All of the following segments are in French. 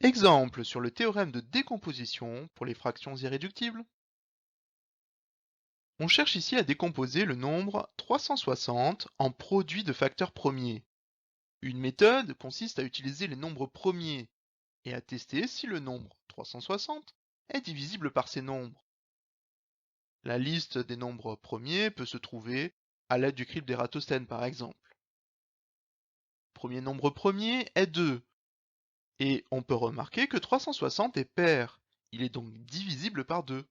Exemple sur le théorème de décomposition pour les fractions irréductibles. On cherche ici à décomposer le nombre 360 en produit de facteurs premiers. Une méthode consiste à utiliser les nombres premiers et à tester si le nombre 360 est divisible par ces nombres. La liste des nombres premiers peut se trouver à l'aide du crypte d'Ératosthène par exemple. Le premier nombre premier est 2, et on peut remarquer que 360 est pair, il est donc divisible par 2.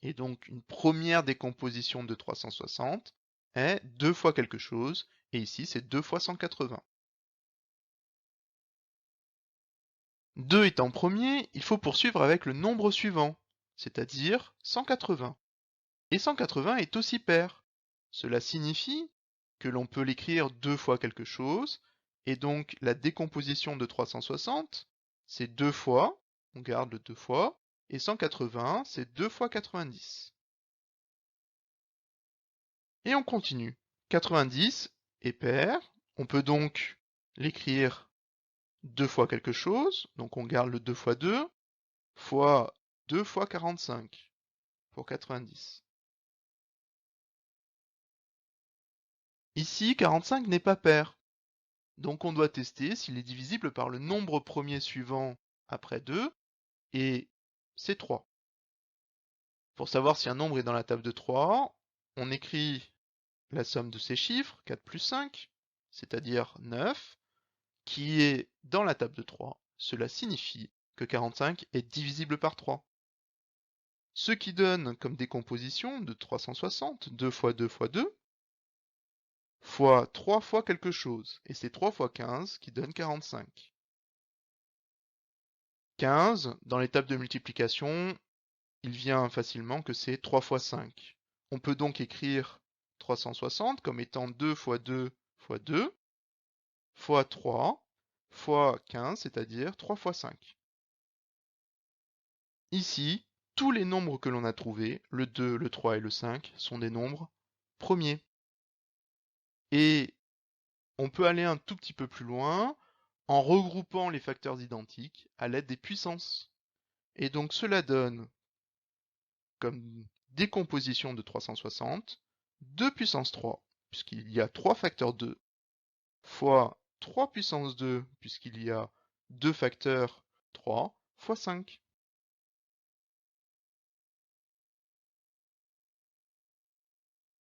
Et donc une première décomposition de 360 est 2 fois quelque chose, et ici c'est 2 fois 180. 2 étant premier, il faut poursuivre avec le nombre suivant, c'est-à-dire 180. Et 180 est aussi pair. Cela signifie que l'on peut l'écrire 2 fois quelque chose, et donc la décomposition de 360, c'est 2 fois, on garde le 2 fois, et 180, c'est 2 fois 90. Et on continue. 90 est pair, on peut donc l'écrire 2 fois quelque chose, donc on garde le 2 fois 2, fois 2 fois 45, pour 90. Ici, 45 n'est pas pair, donc on doit tester s'il est divisible par le nombre premier suivant après 2, et c'est 3. Pour savoir si un nombre est dans la table de 3, on écrit la somme de ces chiffres, 4 plus 5, c'est-à-dire 9, qui est dans la table de 3. Cela signifie que 45 est divisible par 3. Ce qui donne comme décomposition de 360, 2 fois 2 fois 2, fois 3 fois quelque chose, et c'est 3 fois 15 qui donne 45. 15, dans les tables de multiplication, il vient facilement que c'est 3 fois 5. On peut donc écrire 360 comme étant 2 fois 2 fois 2, fois 3, fois 15, c'est-à-dire 3 fois 5. Ici, tous les nombres que l'on a trouvés, le 2, le 3 et le 5, sont des nombres premiers. Et on peut aller un tout petit peu plus loin en regroupant les facteurs identiques à l'aide des puissances. Et donc cela donne comme décomposition de 360 2 puissance 3, puisqu'il y a 3 facteurs 2, fois 3 puissance 2, puisqu'il y a 2 facteurs 3, fois 5.